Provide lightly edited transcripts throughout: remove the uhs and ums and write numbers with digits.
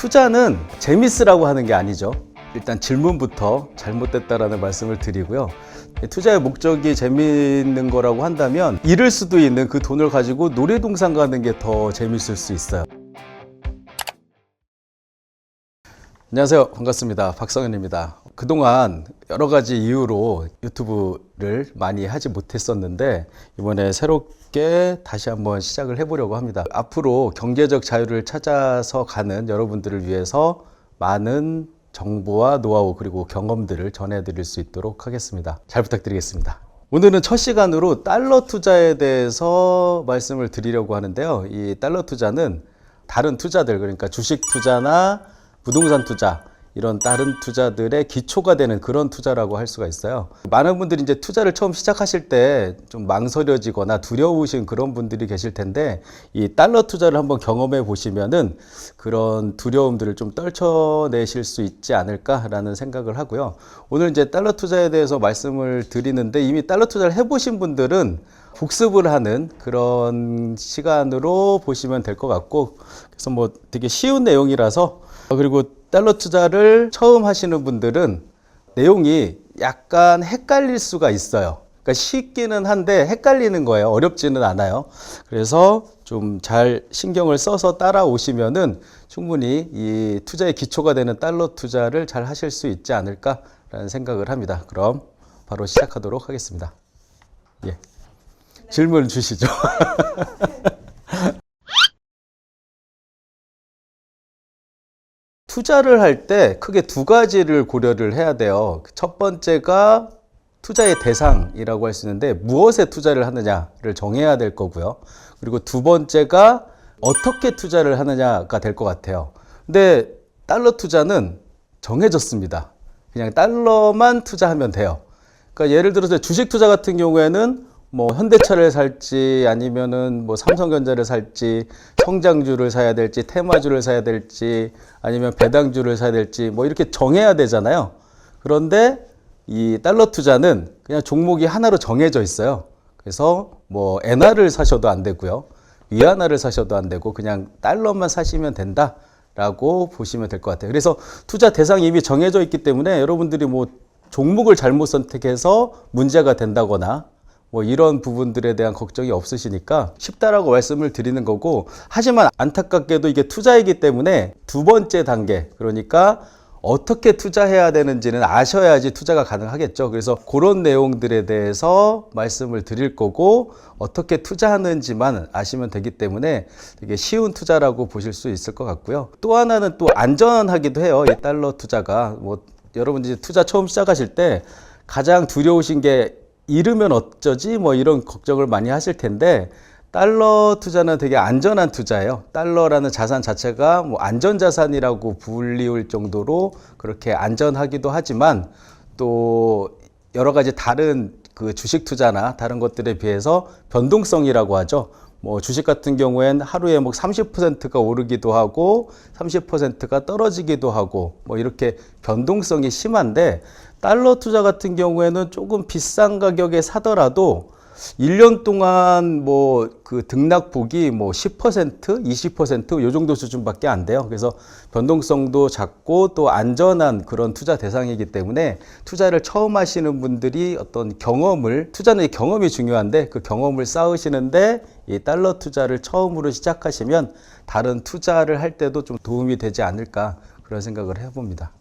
투자는 재밌으라고 하는 게 아니죠. 일단 질문부터 잘못됐다라는 말씀을 드리고요. 투자의 목적이 재미있는 거라고 한다면 잃을 수도 있는 그 돈을 가지고 놀이동산 가는 게 더 재밌을 수 있어요. 안녕하세요. 반갑습니다. 박성현입니다. 그동안 여러 가지 이유로 유튜브를 많이 하지 못했었는데 이번에 새롭게 다시 한번 시작을 해보려고 합니다. 앞으로 경제적 자유를 찾아서 가는 여러분들을 위해서 많은 정보와 노하우 그리고 경험들을 전해드릴 수 있도록 하겠습니다. 잘 부탁드리겠습니다. 오늘은 첫 시간으로 달러 투자에 대해서 말씀을 드리려고 하는데요. 이 달러 투자는 다른 투자들, 그러니까 주식 투자나 부동산 투자, 이런 다른 투자들의 기초가 되는 그런 투자라고 할 수가 있어요. 많은 분들이 이제 투자를 처음 시작하실 때 좀 망설여지거나 두려우신 그런 분들이 계실 텐데, 이 달러 투자를 한번 경험해 보시면은 그런 두려움들을 좀 떨쳐내실 수 있지 않을까라는 생각을 하고요. 오늘 이제 달러 투자에 대해서 말씀을 드리는데, 이미 달러 투자를 해보신 분들은 복습을 하는 그런 시간으로 보시면 될 것 같고, 그래서 뭐 되게 쉬운 내용이라서, 그리고 달러 투자를 처음 하시는 분들은 내용이 약간 헷갈릴 수가 있어요. 그러니까 쉽기는 한데 헷갈리는 거예요. 어렵지는 않아요. 그래서 좀 잘 신경을 써서 따라오시면은 충분히 이 투자의 기초가 되는 달러 투자를 잘 하실 수 있지 않을까라는 생각을 합니다. 그럼 바로 시작하도록 하겠습니다. 예. 질문 주시죠. 투자를 할 때 크게 두 가지를 고려를 해야 돼요. 첫 번째가 투자의 대상이라고 할 수 있는데 무엇에 투자를 하느냐를 정해야 될 거고요. 그리고 두 번째가 어떻게 투자를 하느냐가 될 것 같아요. 근데 달러 투자는 정해졌습니다. 그냥 달러만 투자하면 돼요. 그러니까 예를 들어서 주식 투자 같은 경우에는 뭐 현대차를 살지 아니면은 뭐 삼성전자를 살지 성장주를 사야 될지 테마주를 사야 될지 아니면 배당주를 사야 될지 뭐 이렇게 정해야 되잖아요. 그런데 이 달러 투자는 그냥 종목이 하나로 정해져 있어요. 그래서 뭐 엔화를 사셔도 안 되고요. 위안화를 사셔도 안 되고 그냥 달러만 사시면 된다라고 보시면 될 것 같아요. 그래서 투자 대상이 이미 정해져 있기 때문에 여러분들이 뭐 종목을 잘못 선택해서 문제가 된다거나 뭐 이런 부분들에 대한 걱정이 없으시니까 쉽다라고 말씀을 드리는 거고, 하지만 안타깝게도 이게 투자이기 때문에 두 번째 단계, 그러니까 어떻게 투자해야 되는지는 아셔야지 투자가 가능하겠죠. 그래서 그런 내용들에 대해서 말씀을 드릴 거고, 어떻게 투자하는지만 아시면 되기 때문에 되게 쉬운 투자라고 보실 수 있을 것 같고요. 또 하나는 또 안전하기도 해요. 이 달러 투자가. 뭐 여러분들이 투자 처음 시작하실 때 가장 두려우신 게 잃으면 어쩌지? 뭐 이런 걱정을 많이 하실 텐데, 달러 투자는 되게 안전한 투자예요. 달러라는 자산 자체가 뭐 안전자산이라고 불리울 정도로 그렇게 안전하기도 하지만, 또 여러 가지 다른 그 주식 투자나 다른 것들에 비해서 변동성이라고 하죠. 뭐 주식 같은 경우엔 하루에 뭐 30%가 오르기도 하고 30%가 떨어지기도 하고 뭐 이렇게 변동성이 심한데, 달러 투자 같은 경우에는 조금 비싼 가격에 사더라도 1년 동안 뭐 그 등락폭이 뭐 10%, 20% 요 정도 수준밖에 안 돼요. 그래서 변동성도 작고 또 안전한 그런 투자 대상이기 때문에 투자를 처음 하시는 분들이 어떤 경험을, 투자는 경험이 중요한데 그 경험을 쌓으시는데 이 달러 투자를 처음으로 시작하시면 다른 투자를 할 때도 좀 도움이 되지 않을까, 그런 생각을 해봅니다.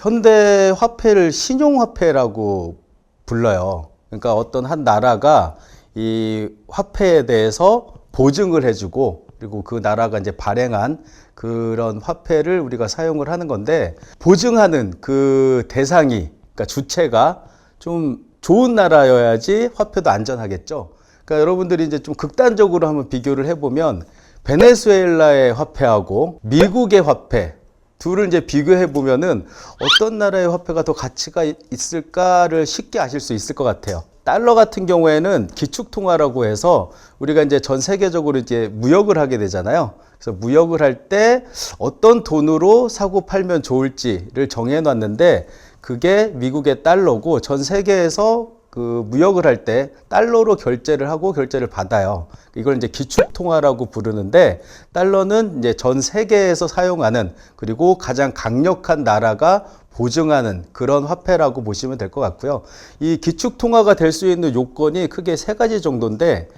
현대 화폐를 신용화폐라고 불러요. 그러니까 어떤 한 나라가 이 화폐에 대해서 보증을 해주고, 그리고 그 나라가 이제 발행한 그런 화폐를 우리가 사용을 하는 건데, 보증하는 그 대상이, 그러니까 주체가 좀 좋은 나라여야지 화폐도 안전하겠죠. 그러니까 여러분들이 이제 좀 극단적으로 한번 비교를 해보면, 베네수엘라의 화폐하고 미국의 화폐, 둘을 이제 비교해 보면은 어떤 나라의 화폐가 더 가치가 있을까를 쉽게 아실 수 있을 것 같아요. 달러 같은 경우에는 기축통화라고 해서 우리가 이제 전 세계적으로 이제 무역을 하게 되잖아요. 그래서 무역을 할 때 어떤 돈으로 사고 팔면 좋을지를 정해 놨는데, 그게 미국의 달러고 전 세계에서 그 무역을 할 때 달러로 결제를 하고 결제를 받아요. 이걸 이제 기축통화라고 부르는데, 달러는 이제 전 세계에서 사용하는, 그리고 가장 강력한 나라가 보증하는 그런 화폐라고 보시면 될 것 같고요. 이 기축통화가 될 수 있는 요건이 크게 세 가지 정도인데,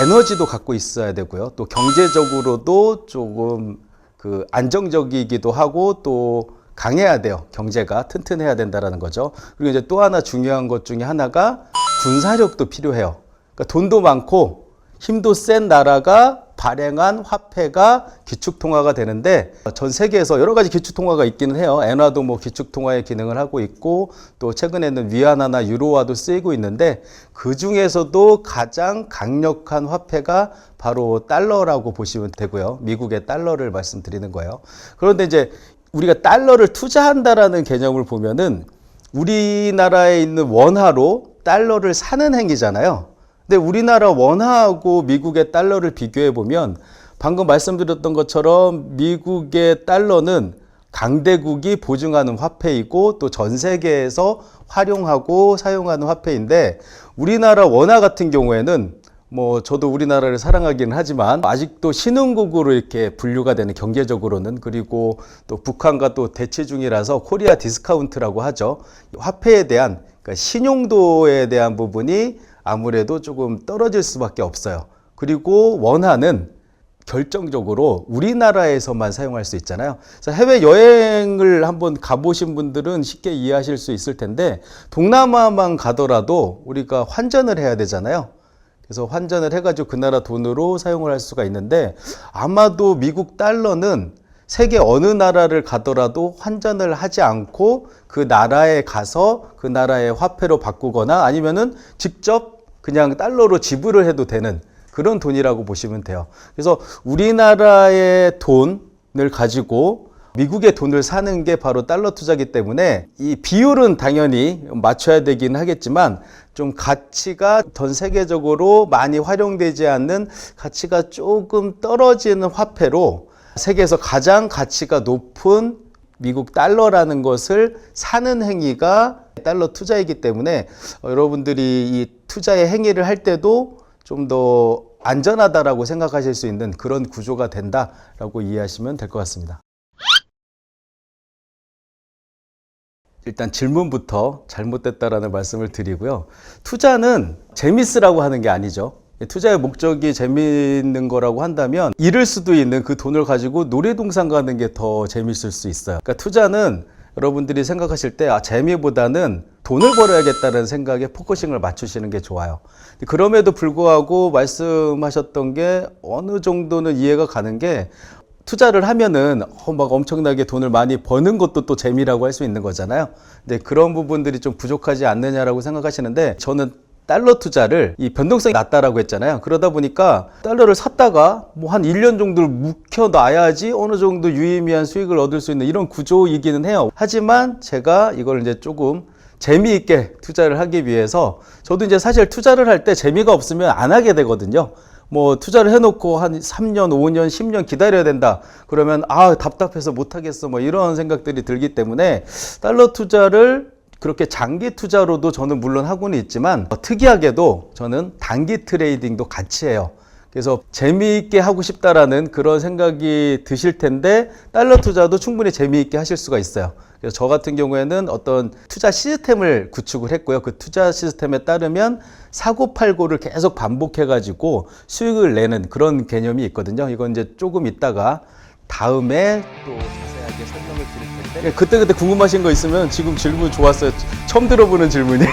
에너지도 갖고 있어야 되고요. 또 경제적으로도 조금 그 안정적이기도 하고 또 강해야 돼요. 경제가 튼튼해야 된다라는 거죠. 그리고 이제 또 하나 중요한 것 중에 하나가 군사력도 필요해요. 그러니까 돈도 많고 힘도 센 나라가 발행한 화폐가 기축통화가 되는데, 전 세계에서 여러 가지 기축통화가 있기는 해요. 엔화도 뭐 기축통화의 기능을 하고 있고, 또 최근에는 위안화나 유로화도 쓰이고 있는데, 그 중에서도 가장 강력한 화폐가 바로 달러라고 보시면 되고요. 미국의 달러를 말씀드리는 거예요. 그런데 이제 우리가 달러를 투자한다라는 개념을 보면은 우리나라에 있는 원화로 달러를 사는 행위잖아요. 근데 우리나라 원화하고 미국의 달러를 비교해 보면 방금 말씀드렸던 것처럼 미국의 달러는 강대국이 보증하는 화폐이고 또 전 세계에서 활용하고 사용하는 화폐인데, 우리나라 원화 같은 경우에는 뭐 저도 우리나라를 사랑하기는 하지만 아직도 신흥국으로 이렇게 분류가 되는, 경제적으로는, 그리고 또 북한과 또 대치 중이라서 코리아 디스카운트라고 하죠. 화폐에 대한, 그러니까 신용도에 대한 부분이 아무래도 조금 떨어질 수밖에 없어요. 그리고 원화는 결정적으로 우리나라에서만 사용할 수 있잖아요. 그래서 해외 여행을 한번 가보신 분들은 쉽게 이해하실 수 있을 텐데, 동남아만 가더라도 우리가 환전을 해야 되잖아요. 그래서 환전을 해가지고 그 나라 돈으로 사용을 할 수가 있는데, 아마도 미국 달러는 세계 어느 나라를 가더라도 환전을 하지 않고 그 나라에 가서 그 나라의 화폐로 바꾸거나 아니면은 직접 그냥 달러로 지불을 해도 되는 그런 돈이라고 보시면 돼요. 그래서 우리나라의 돈을 가지고 미국의 돈을 사는 게 바로 달러 투자기 때문에 이 비율은 당연히 맞춰야 되긴 하겠지만, 좀 가치가 전 세계적으로 많이 활용되지 않는 가치가 조금 떨어지는 화폐로 세계에서 가장 가치가 높은 미국 달러라는 것을 사는 행위가 달러 투자이기 때문에, 여러분들이 이 투자의 행위를 할 때도 좀 더 안전하다라고 생각하실 수 있는 그런 구조가 된다라고 이해하시면 될 것 같습니다. 일단 질문부터 잘못됐다라는 말씀을 드리고요. 투자는 재밌으라고 하는 게 아니죠. 투자의 목적이 재밌는 거라고 한다면 잃을 수도 있는 그 돈을 가지고 놀이동산 가는 게 더 재밌을 수 있어요. 그러니까 투자는 여러분들이 생각하실 때 재미보다는 돈을 벌어야겠다는 생각에 포커싱을 맞추시는 게 좋아요. 그럼에도 불구하고 말씀하셨던 게 어느 정도는 이해가 가는 게, 투자를 하면은 막 엄청나게 돈을 많이 버는 것도 또 재미라고 할 수 있는 거잖아요. 근데 그런 부분들이 좀 부족하지 않느냐라고 생각하시는데, 저는 달러 투자를 이 변동성이 낮다라고 했잖아요. 그러다 보니까 달러를 샀다가 뭐 한 1년 정도를 묵혀놔야지 어느 정도 유의미한 수익을 얻을 수 있는 이런 구조이기는 해요. 하지만 제가 이걸 이제 조금 재미있게 투자를 하기 위해서, 저도 이제 사실 투자를 할 때 재미가 없으면 안 하게 되거든요. 뭐 투자를 해놓고 한 3년, 5년, 10년 기다려야 된다. 그러면 답답해서 못하겠어. 뭐 이런 생각들이 들기 때문에 달러 투자를 그렇게 장기 투자로도 저는 물론 하고는 있지만, 특이하게도 저는 단기 트레이딩도 같이 해요. 그래서 재미있게 하고 싶다라는 그런 생각이 드실 텐데, 달러 투자도 충분히 재미있게 하실 수가 있어요. 그래서 저 같은 경우에는 어떤 투자 시스템을 구축을 했고요. 그 투자 시스템에 따르면 사고팔고를 계속 반복해가지고 수익을 내는 그런 개념이 있거든요. 이건 이제 조금 있다가 다음에 또 자세하게 설명을 드릴 텐데, 그때 궁금하신 거 있으면 지금 질문 좋았어요. 처음 들어보는 질문이에요.